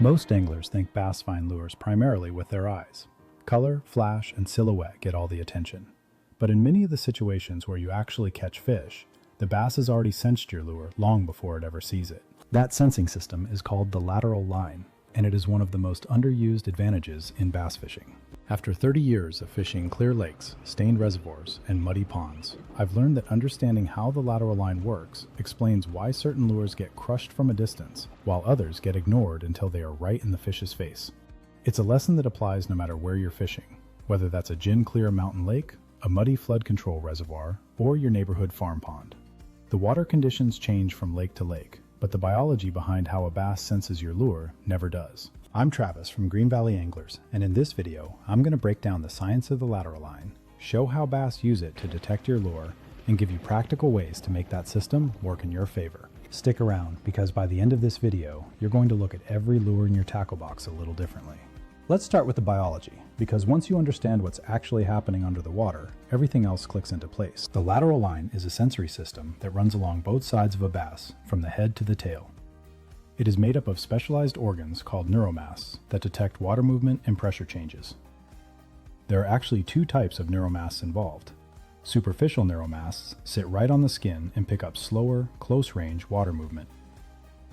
Most anglers think bass find lures primarily with their eyes. Color, flash, and silhouette get all the attention. But in many of the situations where you actually catch fish, the bass has already sensed your lure long before it ever sees it. That sensing system is called the lateral line, and it is one of the most underused advantages in bass fishing. After 30 years of fishing clear lakes, stained reservoirs, and muddy ponds, I've learned that understanding how the lateral line works explains why certain lures get crushed from a distance, while others get ignored until they are right in the fish's face. It's a lesson that applies no matter where you're fishing, whether that's a gin-clear mountain lake, a muddy flood control reservoir, or your neighborhood farm pond. The water conditions change from lake to lake, but the biology behind how a bass senses your lure never does. I'm Travis from Green Valley Anglers, and in this video, I'm going to break down the science of the lateral line, show how bass use it to detect your lure, and give you practical ways to make that system work in your favor. Stick around, because by the end of this video, you're going to look at every lure in your tackle box a little differently. Let's start with the biology, because once you understand what's actually happening under the water, everything else clicks into place. The lateral line is a sensory system that runs along both sides of a bass, from the head to the tail. It is made up of specialized organs called neuromasts that detect water movement and pressure changes. There are actually two types of neuromasts involved. Superficial neuromasts sit right on the skin and pick up slower, close-range water movement.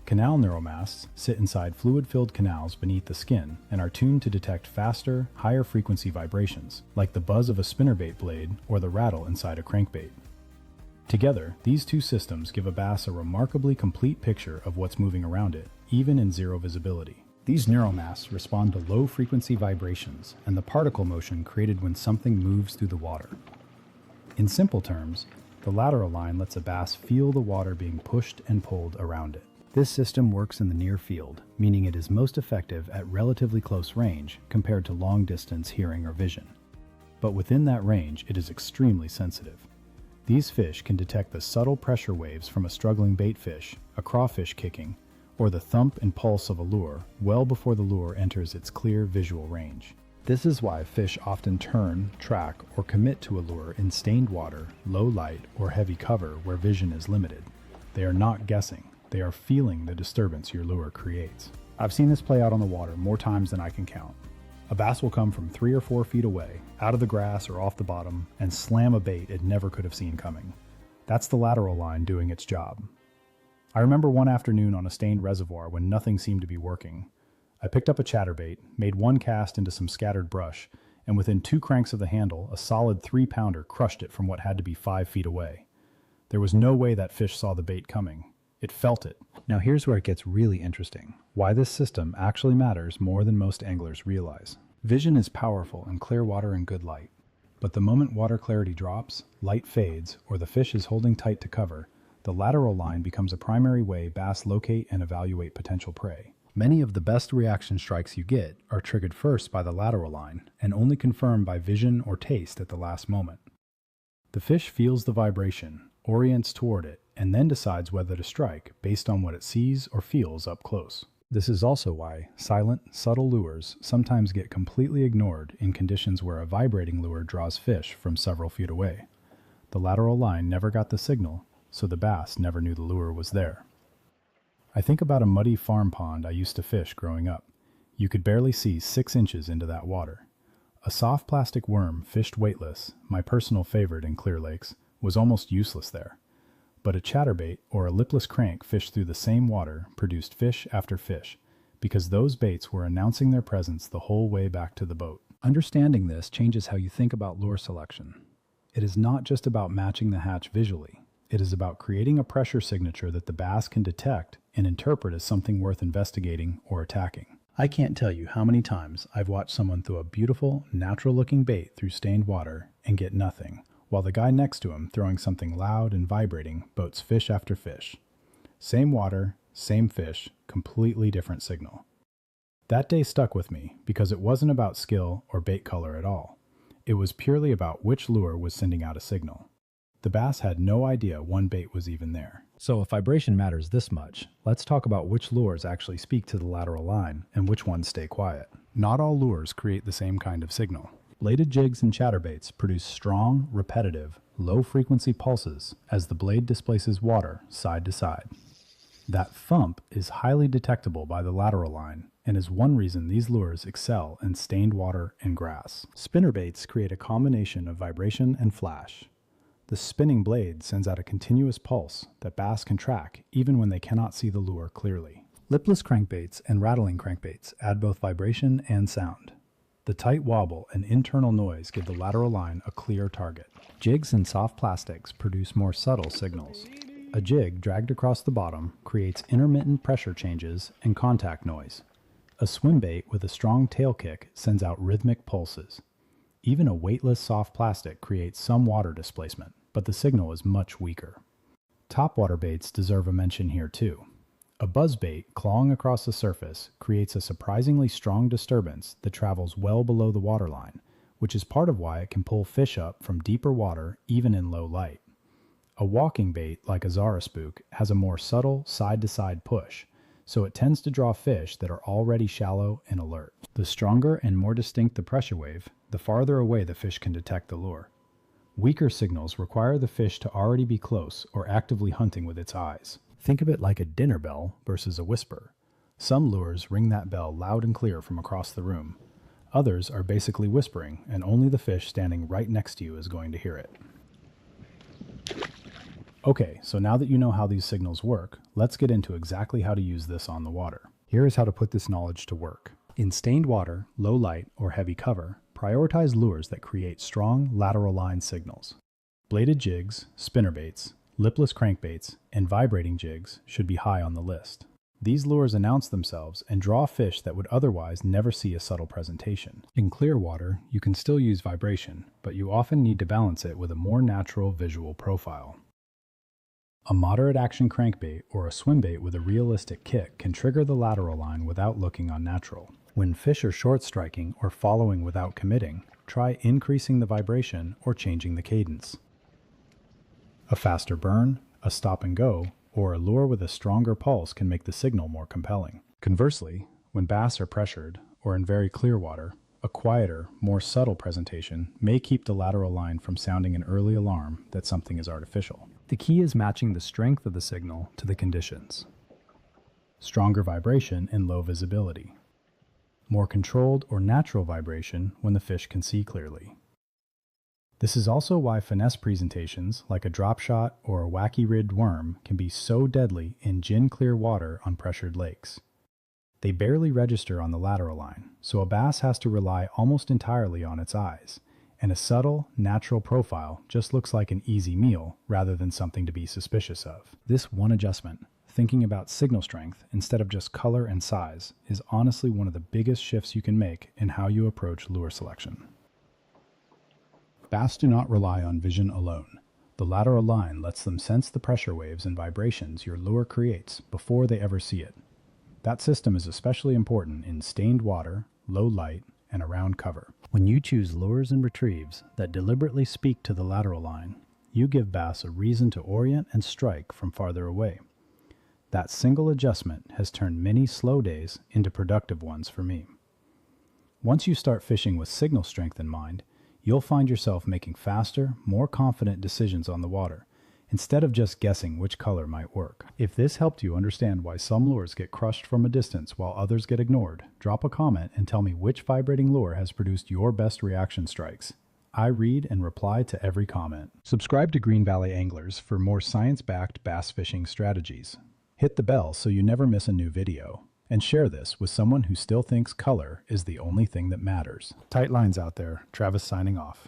Canal neuromasts sit inside fluid-filled canals beneath the skin and are tuned to detect faster, higher-frequency vibrations, like the buzz of a spinnerbait blade or the rattle inside a crankbait. Together, these two systems give a bass a remarkably complete picture of what's moving around it, even in zero visibility. These neuromasts respond to low-frequency vibrations and the particle motion created when something moves through the water. In simple terms, the lateral line lets a bass feel the water being pushed and pulled around it. This system works in the near field, meaning it is most effective at relatively close range compared to long-distance hearing or vision. But within that range, it is extremely sensitive. These fish can detect the subtle pressure waves from a struggling baitfish, a crawfish kicking, or the thump and pulse of a lure well before the lure enters its clear visual range. This is why fish often turn, track, or commit to a lure in stained water, low light, or heavy cover where vision is limited. They are not guessing. They are feeling the disturbance your lure creates. I've seen this play out on the water more times than I can count. A bass will come from 3 or 4 feet away, out of the grass or off the bottom, and slam a bait it never could have seen coming. That's the lateral line doing its job. I remember one afternoon on a stained reservoir when nothing seemed to be working. I picked up a chatterbait, made one cast into some scattered brush, and within 2 cranks of the handle, a solid 3-pounder crushed it from what had to be 5 feet away. There was no way that fish saw the bait coming. It felt it. Now here's where it gets really interesting. Why this system actually matters more than most anglers realize. Vision is powerful in clear water and good light. But the moment water clarity drops, light fades, or the fish is holding tight to cover, the lateral line becomes a primary way bass locate and evaluate potential prey. Many of the best reaction strikes you get are triggered first by the lateral line and only confirmed by vision or taste at the last moment. The fish feels the vibration, orients toward it, and then decides whether to strike based on what it sees or feels up close. This is also why silent, subtle lures sometimes get completely ignored in conditions where a vibrating lure draws fish from several feet away. The lateral line never got the signal, so the bass never knew the lure was there. I think about a muddy farm pond I used to fish growing up. You could barely see 6 inches into that water. A soft plastic worm fished weightless, my personal favorite in clear lakes, was almost useless there. But a chatterbait or a lipless crank fished through the same water produced fish after fish, because those baits were announcing their presence the whole way back to the boat. Understanding this changes how you think about lure selection. It is not just about matching the hatch visually. It is about creating a pressure signature that the bass can detect and interpret as something worth investigating or attacking. I can't tell you how many times I've watched someone throw a beautiful, natural-looking bait through stained water and get nothing, while the guy next to him throwing something loud and vibrating boats fish after fish. Same water, same fish, completely different signal. That day stuck with me because it wasn't about skill or bait color at all. It was purely about which lure was sending out a signal. The bass had no idea one bait was even there. So if vibration matters this much, let's talk about which lures actually speak to the lateral line and which ones stay quiet. Not all lures create the same kind of signal. Bladed jigs and chatterbaits produce strong, repetitive, low-frequency pulses as the blade displaces water side to side. That thump is highly detectable by the lateral line and is one reason these lures excel in stained water and grass. Spinnerbaits create a combination of vibration and flash. The spinning blade sends out a continuous pulse that bass can track even when they cannot see the lure clearly. Lipless crankbaits and rattling crankbaits add both vibration and sound. The tight wobble and internal noise give the lateral line a clear target. Jigs and soft plastics produce more subtle signals. A jig dragged across the bottom creates intermittent pressure changes and contact noise. A swimbait with a strong tail kick sends out rhythmic pulses. Even a weightless soft plastic creates some water displacement, but the signal is much weaker. Topwater baits deserve a mention here too. A buzzbait clawing across the surface creates a surprisingly strong disturbance that travels well below the waterline, which is part of why it can pull fish up from deeper water even in low light. A walking bait like a Zara spook has a more subtle side-to-side push, so it tends to draw fish that are already shallow and alert. The stronger and more distinct the pressure wave, the farther away the fish can detect the lure. Weaker signals require the fish to already be close or actively hunting with its eyes. Think of it like a dinner bell versus a whisper. Some lures ring that bell loud and clear from across the room. Others are basically whispering, and only the fish standing right next to you is going to hear it. Okay, so now that you know how these signals work, let's get into exactly how to use this on the water. Here is how to put this knowledge to work. In stained water, low light, or heavy cover, prioritize lures that create strong lateral line signals. Bladed jigs, spinnerbaits, lipless crankbaits, and vibrating jigs should be high on the list. These lures announce themselves and draw fish that would otherwise never see a subtle presentation. In clear water, you can still use vibration, but you often need to balance it with a more natural visual profile. A moderate action crankbait or a swimbait with a realistic kick can trigger the lateral line without looking unnatural. When fish are short striking or following without committing, try increasing the vibration or changing the cadence. A faster burn, a stop and go, or a lure with a stronger pulse can make the signal more compelling. Conversely, when bass are pressured or in very clear water, a quieter, more subtle presentation may keep the lateral line from sounding an early alarm that something is artificial. The key is matching the strength of the signal to the conditions. Stronger vibration and low visibility. More controlled or natural vibration when the fish can see clearly. This is also why finesse presentations like a drop shot or a wacky rigged worm can be so deadly in gin clear water on pressured lakes. They barely register on the lateral line, so a bass has to rely almost entirely on its eyes, and a subtle, natural profile just looks like an easy meal rather than something to be suspicious of. This one adjustment, thinking about signal strength instead of just color and size, is honestly one of the biggest shifts you can make in how you approach lure selection. Bass do not rely on vision alone. The lateral line lets them sense the pressure waves and vibrations your lure creates before they ever see it. That system is especially important in stained water, low light, and around cover. When you choose lures and retrieves that deliberately speak to the lateral line, you give bass a reason to orient and strike from farther away. That single adjustment has turned many slow days into productive ones for me. Once you start fishing with signal strength in mind, you'll find yourself making faster, more confident decisions on the water, instead of just guessing which color might work. If this helped you understand why some lures get crushed from a distance while others get ignored, drop a comment and tell me which vibrating lure has produced your best reaction strikes. I read and reply to every comment. Subscribe to Green Valley Anglers for more science-backed bass fishing strategies. Hit the bell so you never miss a new video. And share this with someone who still thinks color is the only thing that matters. Tight lines out there. Travis signing off.